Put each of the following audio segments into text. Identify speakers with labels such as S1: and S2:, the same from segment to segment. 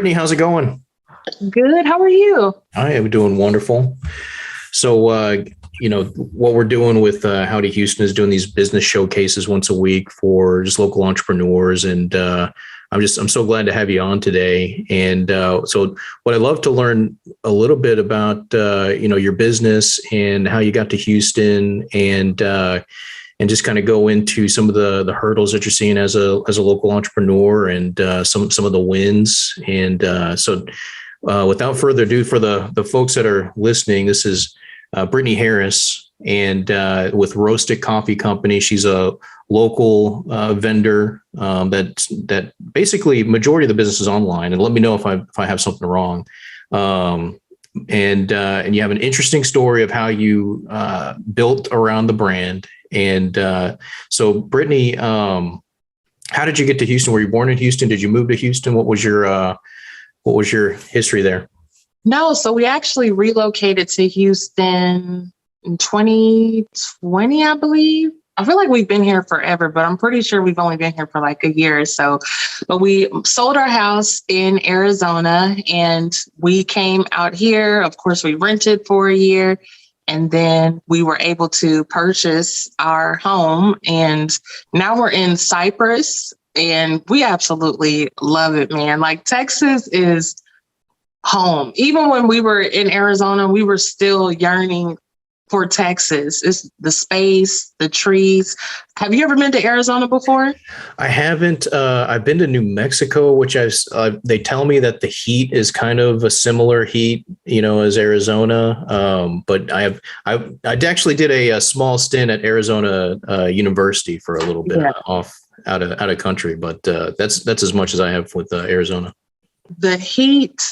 S1: Brittany, how's it going?
S2: Good. How are you?
S1: I am doing wonderful. So, what we're doing with Howdy Houston is doing these business showcases once a week for just local entrepreneurs, and I'm so glad to have you on today. And so, what I'd love to learn a little bit about, your business and how you got to Houston, and just kind of go into some of the hurdles that you're seeing as a local entrepreneur, and some of the wins. And without further ado, for the folks that are listening, this is Brittany Harris, and with Roastic Coffee Company. She's a local vendor that basically majority of the business is online. And let me know if I have something wrong. And you have an interesting story of how you built around the brand. And so, Brittany, how did you get to Houston? Were you born in Houston? Did you move to Houston? What was your history there?
S2: No, so we actually relocated to Houston in 2020, I believe. I feel like we've been here forever, but I'm pretty sure we've only been here for like a year or so. But we sold our house in Arizona and we came out here. Of course, we rented for a year. And then we were able to purchase our home. And now we're in Cypress and we absolutely love it, man. Like, Texas is home. Even when we were in Arizona, we were still yearning for Texas. It's the space, the trees. Have you ever been to Arizona before?
S1: I haven't. I've been to New Mexico, which they tell me that the heat is kind of a similar heat, as Arizona. But I actually did a small stint at Arizona University for a little bit, out of country. But that's as much as I have with Arizona.
S2: The heat,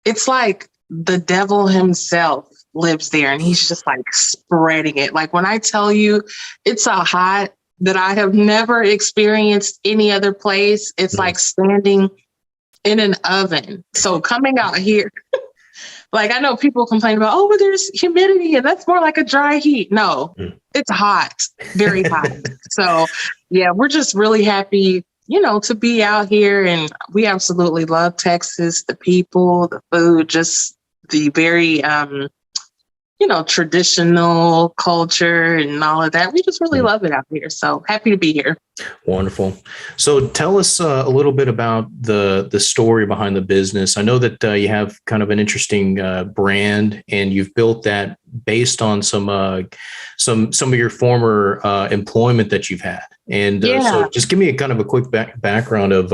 S2: it's like the devil himself lives there, and he's just like spreading it. Like, when I tell you it's a hot that I have never experienced any other place, it's like standing in an oven. So coming out here, like, I know people complain about, but there's humidity and that's more like a dry heat. No, it's hot, very hot. So yeah, we're just really happy, to be out here, and we absolutely love Texas, the people, the food, just the very, traditional culture and all of that. We just really love it out here. So happy to be here.
S1: Wonderful. So tell us a little bit about the story behind the business. I know that you have kind of an interesting brand, and you've built that based on some of your former employment that you've had. And so just give me a kind of a quick background of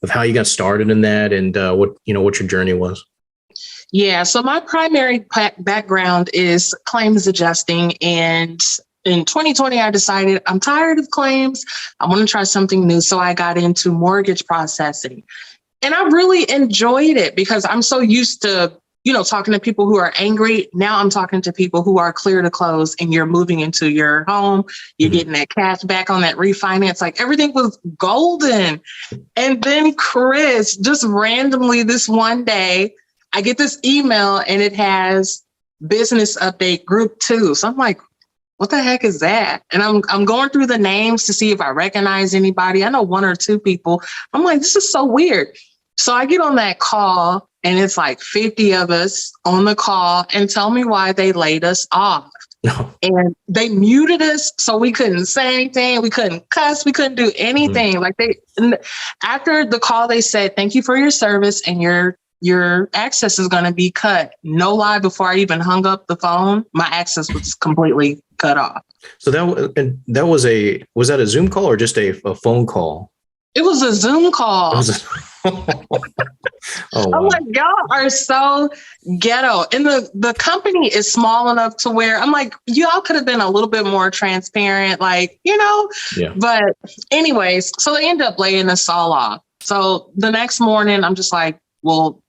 S1: how you got started in that, and what your journey was.
S2: Yeah, so my primary background is claims adjusting. And in 2020, I decided I'm tired of claims. I want to try something new. So I got into mortgage processing. And I really enjoyed it because I'm so used to, talking to people who are angry. Now I'm talking to people who are clear to close, and you're moving into your home. You're getting that cash back on that refinance. Like, everything was golden. And then Chris, just randomly this one day, I get this email and it has business update group 2. So I'm like, what the heck is that? And I'm going through the names to see if I recognize anybody. I know 1 or 2 people. I'm like, this is so weird. So I get on that call and it's like 50 of us on the call, and tell me why they laid us off. No. And they muted us so we couldn't say anything. We couldn't cuss. We couldn't do anything. Like, after the call, they said, thank you for your service, and your access is going to be cut. No lie, before I even hung up the phone, my access was completely cut off.
S1: So was that a Zoom call or just a phone call?
S2: It was a Zoom call. Oh, wow. I'm like, y'all are so ghetto. And the company is small enough to where I'm like, y'all could have been a little bit more transparent, Yeah. But anyways, so they end up laying us all off. So the next morning, I'm just like, well,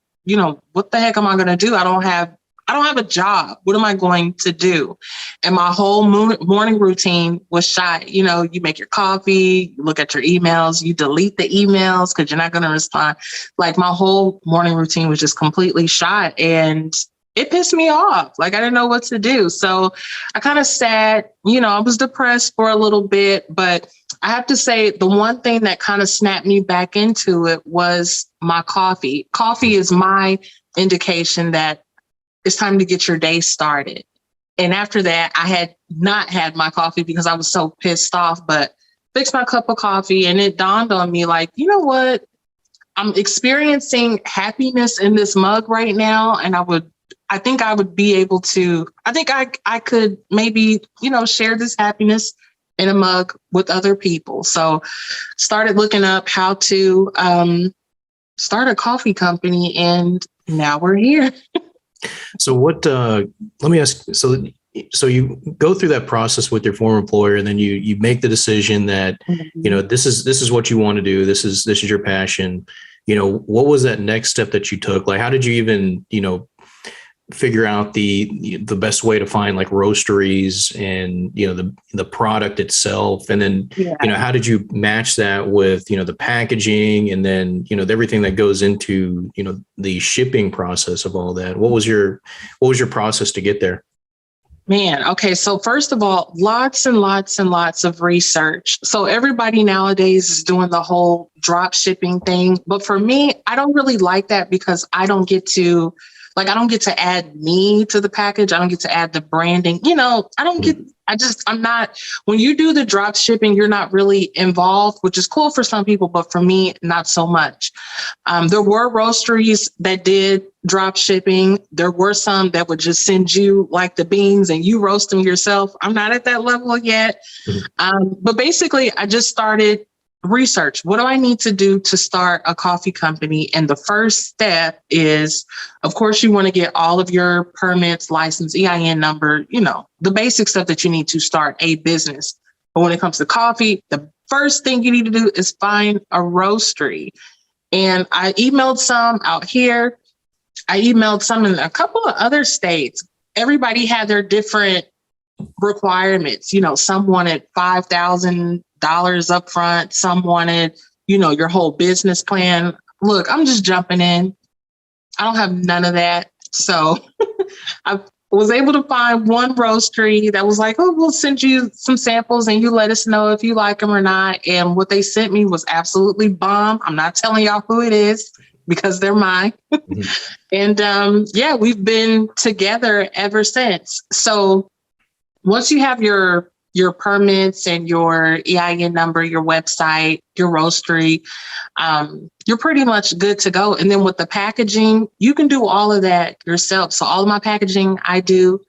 S2: what the heck am I going to do? I don't have a job. What am I going to do? And my whole morning routine was shot. You make your coffee, you look at your emails, you delete the emails because you're not going to respond. Like, my whole morning routine was just completely shot, and it pissed me off. Like, I didn't know what to do. So I kind of sat, I was depressed for a little bit, but I have to say the one thing that kind of snapped me back into it was my coffee. Coffee is my indication that it's time to get your day started. And after that, I had not had my coffee because I was so pissed off, but fixed my cup of coffee. And it dawned on me like, you know what? I'm experiencing happiness in this mug right now. And I think I would be able to, I could maybe, share this happiness in a mug with other people. So started looking up how to start a coffee company, and now we're here.
S1: So let me ask, so you go through that process with your former employer, and then you make the decision that, this is what you want to do. This is your passion. What was that next step that you took? Like, how did you even, figure out the best way to find like roasteries and, the product itself? And then, how did you match that with, the packaging and then, everything that goes into, the shipping process of all that? What was your process to get there?
S2: Man, okay. So first of all, lots and lots and lots of research. So everybody nowadays is doing the whole drop shipping thing. But for me, I don't really like that because I don't get to add me to the package. I don't get to add the branding. I'm not, when you do the drop shipping, you're not really involved, which is cool for some people, but for me, not so much. There were roasteries that did drop shipping. There were some that would just send you like the beans and you roast them yourself. I'm not at that level yet. But basically I just started research. What do I need to do to start a coffee company? And the first step is, of course, you want to get all of your permits, license, EIN number, the basic stuff that you need to start a business. But when it comes to coffee, the first thing you need to do is find a roastery. And I emailed some out here. I emailed some in a couple of other states. Everybody had their different requirements. Some wanted $5,000 up front. Some wanted, your whole business plan. Look, I'm just jumping in. I don't have none of that. So I was able to find one roastery that was like, oh, we'll send you some samples and you let us know if you like them or not. And what they sent me was absolutely bomb. I'm not telling y'all who it is because they're mine. And we've been together ever since. So once you have your permits and your EIN number, your website, your roastery, you're pretty much good to go. And then with the packaging, you can do all of that yourself. So all of my packaging, I do.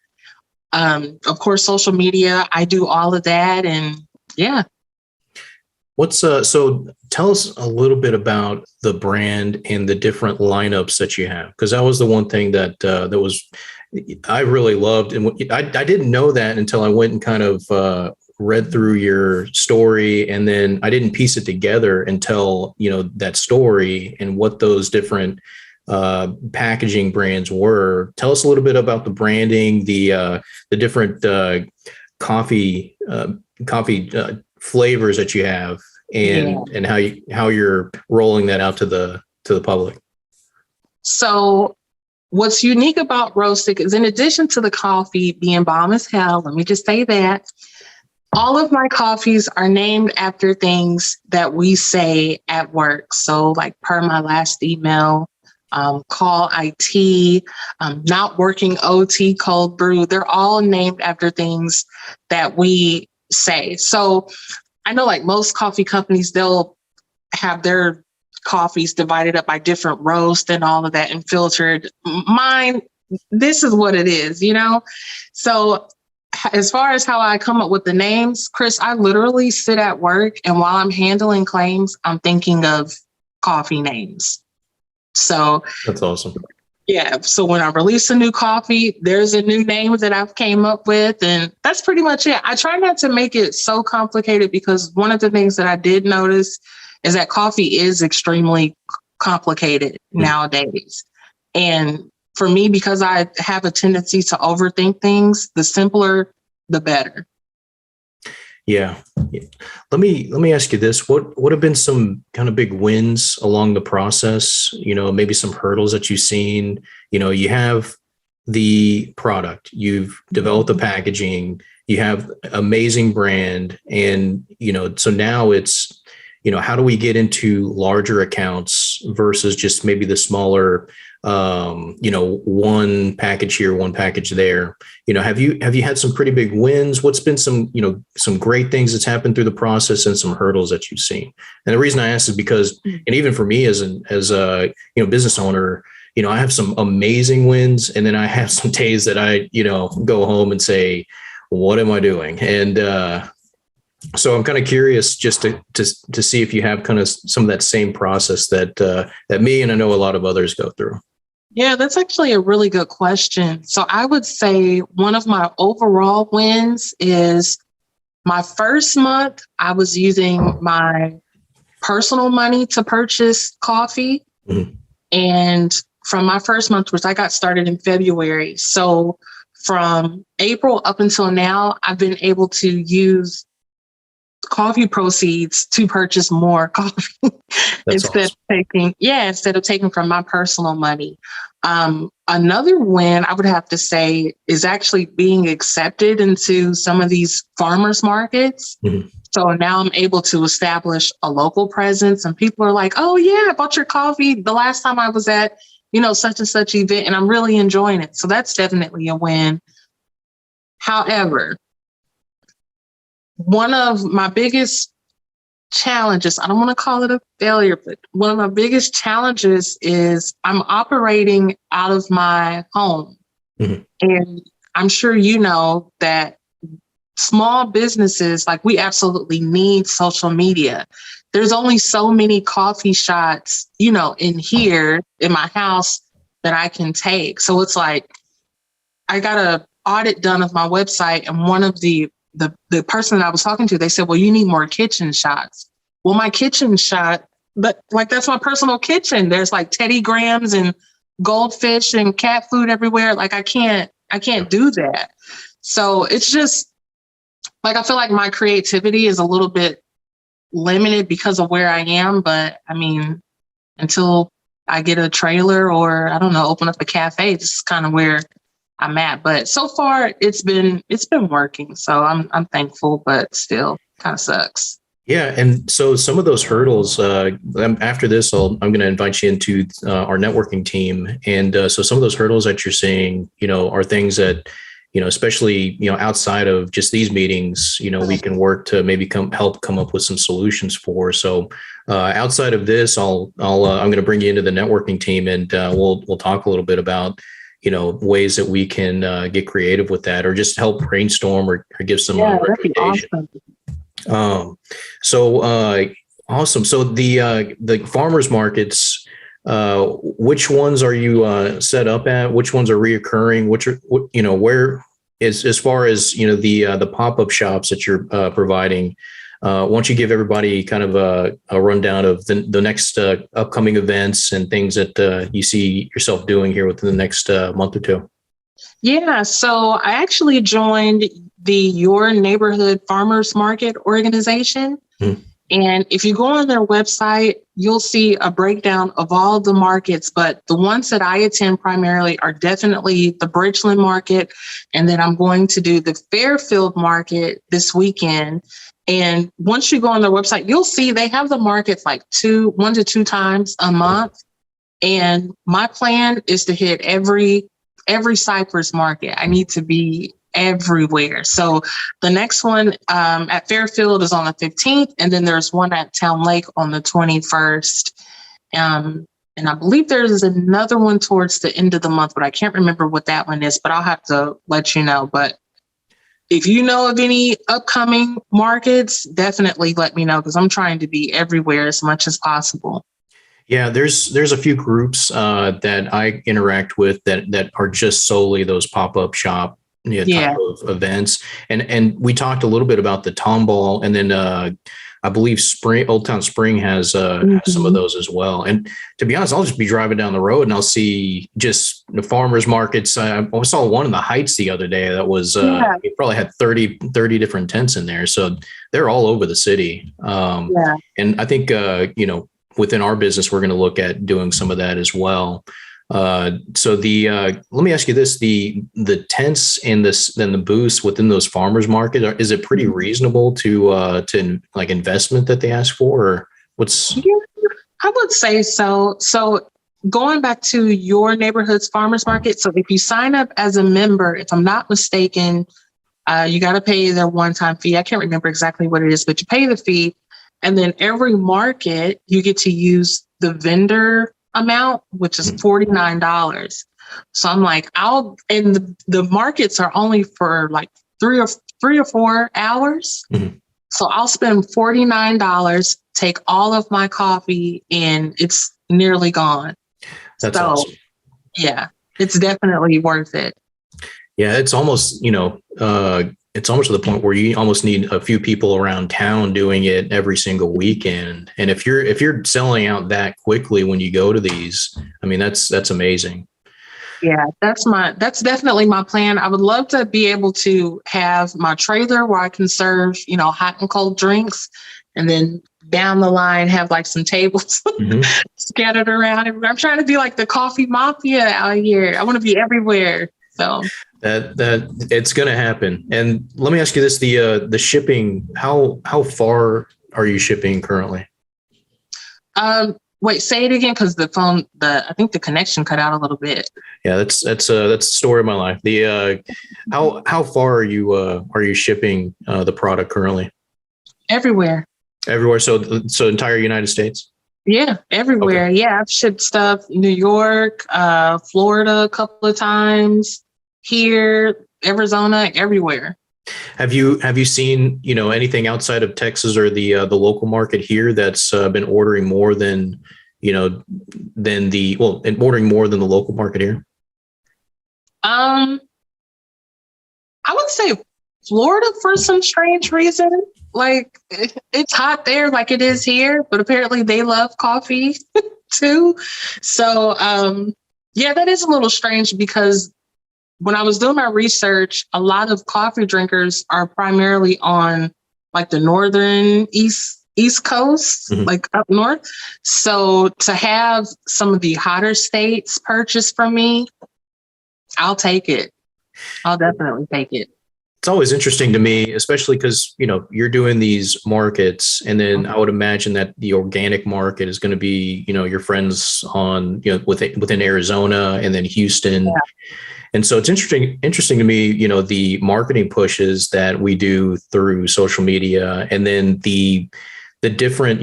S2: Of course, social media, I do all of that. And yeah.
S1: So tell us a little bit about the brand and the different lineups that you have, because that was the one thing that I really loved. And I didn't know that until I went and kind of read through your story. And then I didn't piece it together until, that story and what those different packaging brands were. Tell us a little bit about the branding, the different coffee flavors that you have, and how you're rolling that out to the public.
S2: So what's unique about Roastic is, in addition to the coffee being bomb as hell, let me just say that, all of my coffees are named after things that we say at work. So like per my last email, call IT, not working OT, cold brew, they're all named after things that we say. So I know like most coffee companies, they'll have their coffees divided up by different roast and all of that and filtered. Mine, this is what it is, So as far as how I come up with the names, Chris, I literally sit at work and while I'm handling claims, I'm thinking of coffee names. So
S1: that's awesome.
S2: Yeah. So when I release a new coffee, there's a new name that I've came up with, and that's pretty much it. I try not to make it so complicated because one of the things that I did notice is that coffee is extremely complicated nowadays. And for me, because I have a tendency to overthink things, the simpler, the better.
S1: Yeah. Let me ask you this. What have been some kind of big wins along the process? Maybe some hurdles that you've seen. You have the product, you've developed the packaging, you have amazing brand, and so now it's how do we get into larger accounts versus just maybe the smaller one package here, one package there. Have you had some pretty big wins? What's been some great things that's happened through the process and some hurdles that you've seen? And the reason I ask is because, and even for me as a business owner, I have some amazing wins, and then I have some days that I go home and say, what am I doing? And so I'm kind of curious just to see if you have kind of some of that same process that me and I know a lot of others go through.
S2: Yeah, that's actually a really good question. So I would say one of my overall wins is my first month, I was using my personal money to purchase coffee. Mm-hmm. And from my first month, which I got started in February. So from April up until now, I've been able to use coffee proceeds to purchase more coffee instead of taking from my personal money. Another win I would have to say is actually being accepted into some of these farmers markets. Mm-hmm. So now I'm able to establish a local presence, and people are like, oh yeah, I bought your coffee the last time I was at, such and such event, and I'm really enjoying it. So that's definitely a win. However, one of my biggest challenges, I don't want to call it a failure, but one of my biggest challenges is I'm operating out of my home. Mm-hmm. And I'm sure you know that small businesses, like, we absolutely need social media. There's only so many coffee shots, in here in my house that I can take. So it's like, I got an audit done of my website, and one of the person that I was talking to, they said, well, you need more kitchen shots. Well, my kitchen shot, but that's my personal kitchen. There's like Teddy Grahams and goldfish and cat food everywhere. Like, I can't do that. So it's just I feel like my creativity is a little bit limited because of where I am. But I mean, until I get a trailer or, I don't know, open up a cafe, this is kind of where I'm at. But so far it's been working. So I'm thankful, but still kind of sucks.
S1: Yeah. And so some of those hurdles, after this, I'm going to invite you into our networking team. And so some of those hurdles that you're seeing, are things that, especially, outside of just these meetings, we can work to maybe help come up with some solutions for. So outside of this, I'm going to bring you into the networking team, and we'll talk a little bit about ways that we can get creative with that, or just help brainstorm or give some recommendation. Awesome. Awesome. So the farmers markets, which ones are you set up at? Which ones are reoccurring? Where is, as far as the pop-up shops that you're providing? Why don't you give everybody kind of a rundown of the next upcoming events and things that you see yourself doing here within the next month or two?
S2: Yeah, so I actually joined the Your Neighborhood Farmers Market organization. Mm-hmm. And if you go on their website, you'll see a breakdown of all the markets, but the ones that I attend primarily are definitely the Bridgeland Market. And then I'm going to do the Fairfield Market this weekend. And once you go on their website, you'll see they have the markets like 1 to 2 times a month. And my plan is to hit every Cypress market. I need to be everywhere. So the next one at Fairfield is on the 15th, and then there's one at Town Lake on the 21st. And I believe there's another one towards the end of the month, but I can't remember what that one is, but I'll have to let you know. But if you know of any upcoming markets, definitely let me know, because I'm trying to be everywhere as much as possible.
S1: Yeah, there's a few groups that I interact with that are just solely those pop-up shop type of events. And we talked a little bit about the Tomball, and then I believe Old Town Spring has some of those as well. And to be honest, I'll just be driving down the road and I'll see just the farmers markets. I saw one in the Heights the other day that was it probably had 30 different tents in there. So they're all over the city. And I think within our business, we're going to look at doing some of that as well. So let me ask you this: the tents and then the booths within those farmers market, is it pretty reasonable to like investment that they ask for, or what's?
S2: Yeah, I would say so. So going back to your neighborhood's farmers market. So if you sign up as a member, if I'm not mistaken, you got to pay the one-time fee. I can't remember exactly what it is, but you pay the fee. And then every market, you get to use the vendor amount, which is $49. So I'm like, and the markets are only for like three or 4 hours.
S1: Mm-hmm.
S2: So I'll spend $49, take all of my coffee, and it's nearly gone.
S1: That's awesome.
S2: Yeah, it's definitely worth it.
S1: Yeah, it's almost, it's almost to the point where you almost need a few people around town doing it every single weekend. And if you're selling out that quickly when you go to these, I mean, that's amazing.
S2: Yeah, that's definitely my plan. I would love to be able to have my trailer where I can serve, hot and cold drinks, and then down the line have like some tables scattered around everywhere. I'm trying to be like the coffee mafia out here. I want to be everywhere. So
S1: that it's going to happen. And let me ask you this: the shipping, how far are you shipping currently?
S2: Wait, say it again, because I think the connection cut out a little bit.
S1: Yeah, that's the story of my life. How far are you shipping the product currently?
S2: Everywhere.
S1: Everywhere. So entire United States.
S2: Yeah, everywhere. Okay. Yeah, I've shipped stuff New York, Florida a couple of times, here, Arizona, everywhere.
S1: Have you seen anything outside of Texas or the local market here that's been ordering more than ordering more than the local market here?
S2: I would say Florida for some strange reason. Like it's hot there, like it is here, but apparently they love coffee too. So yeah, that is a little strange because when I was doing my research, a lot of coffee drinkers are primarily on like the northern East Coast, like up north. So to have some of the hotter states purchase from me, I'll take it. I'll definitely take it.
S1: It's always interesting to me, especially because, you're doing these markets, and then I would imagine that the organic market is going to be, your friends on, within Arizona and then Houston. Yeah. And so it's interesting to me, the marketing pushes that we do through social media, and then the different,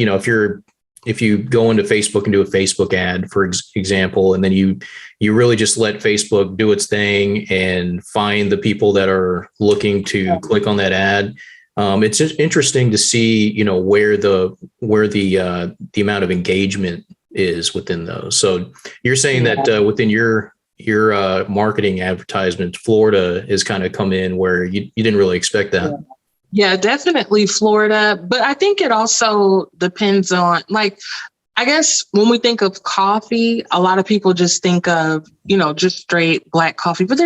S1: if you go into Facebook and do a Facebook ad, for example, and then you really just let Facebook do its thing and find the people that are looking to click on that ad. It's just interesting to see, where the amount of engagement is within those. So you're saying that within your marketing advertisement, Florida has kind of come in where you didn't really expect that.
S2: Yeah, definitely Florida. But I think it also depends on, like, I guess when we think of coffee, a lot of people just think of, just straight black coffee. But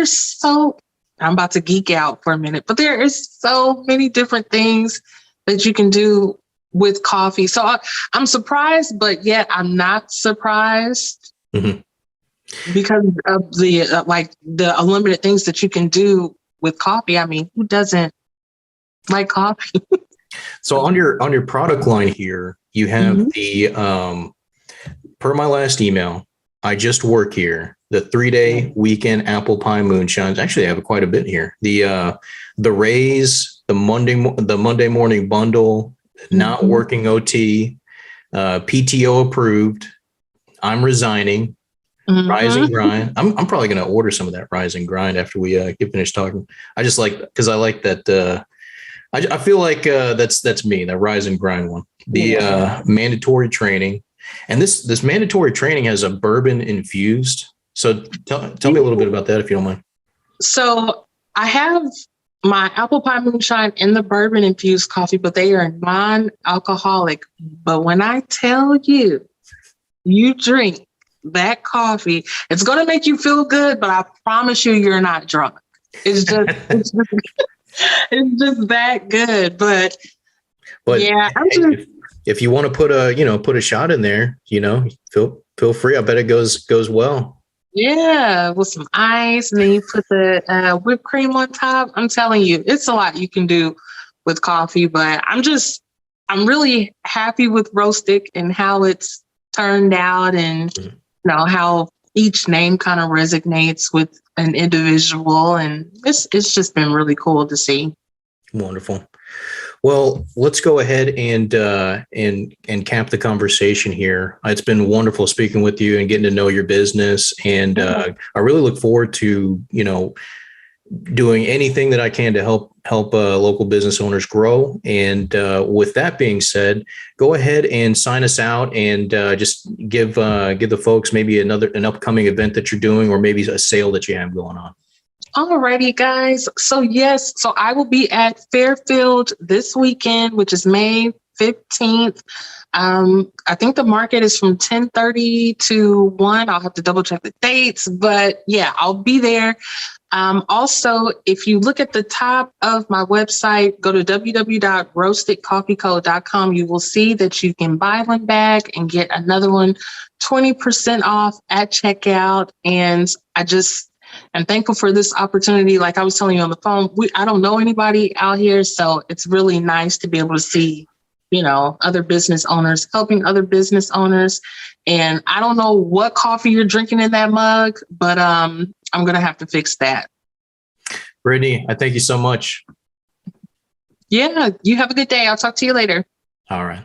S2: I'm about to geek out for a minute, but there is so many different things that you can do with coffee. So I'm surprised, but yet I'm not surprised because of the unlimited things that you can do with coffee. I mean, who doesn't like coffee?
S1: So on your product line here, you have the per my last email, I just work here, the 3-day weekend apple pie moonshines. Actually, I have quite a bit here. The raise, the Monday morning bundle, not working OT, PTO approved. I'm resigning. Rise and grind. I'm probably going to order some of that rise and grind after we get finished talking. I just because I like that. I feel like that's me, that rise and grind one. The mandatory training, and this mandatory training has a bourbon infused. So tell me a little bit about that, if you don't mind. So
S2: I have my apple pie moonshine and the bourbon infused coffee, but they are non-alcoholic. But when I tell you, you drink that coffee, it's going to make you feel good, but I promise you're not drunk. It's just it's just that good. But yeah,
S1: if you want to put a shot in there, feel free. I bet it goes well.
S2: Yeah, with some ice, and then you put the whipped cream on top. I'm telling you, it's a lot you can do with coffee, but I'm really happy with Roastic and how it's turned out, and how each name kind of resonates with an individual, and it's just been really cool to see.
S1: Wonderful. Well, let's go ahead and cap the conversation here. It's been wonderful speaking with you and getting to know your business, and I really look forward to doing anything that I can to help local business owners grow. And with that being said, go ahead and sign us out, and just give the folks maybe an upcoming event that you're doing, or maybe a sale that you have going on.
S2: Alrighty, guys. So yes, so I will be at Fairfield this weekend, which is May 15th. I think the market is from 10:30 to 1. I'll have to double check the dates, but yeah, I'll be there. Also, if you look at the top of my website, go to www.roasticcoffeeco.com. You will see that you can buy one bag and get another one 20% off at checkout. And I'm thankful for this opportunity. Like I was telling you on the phone, I don't know anybody out here, so it's really nice to be able to see, other business owners helping other business owners. And I don't know what coffee you're drinking in that mug, but I'm going to have to fix that.
S1: Brittany, I thank you so much.
S2: Yeah, you have a good day. I'll talk to you later.
S1: All right.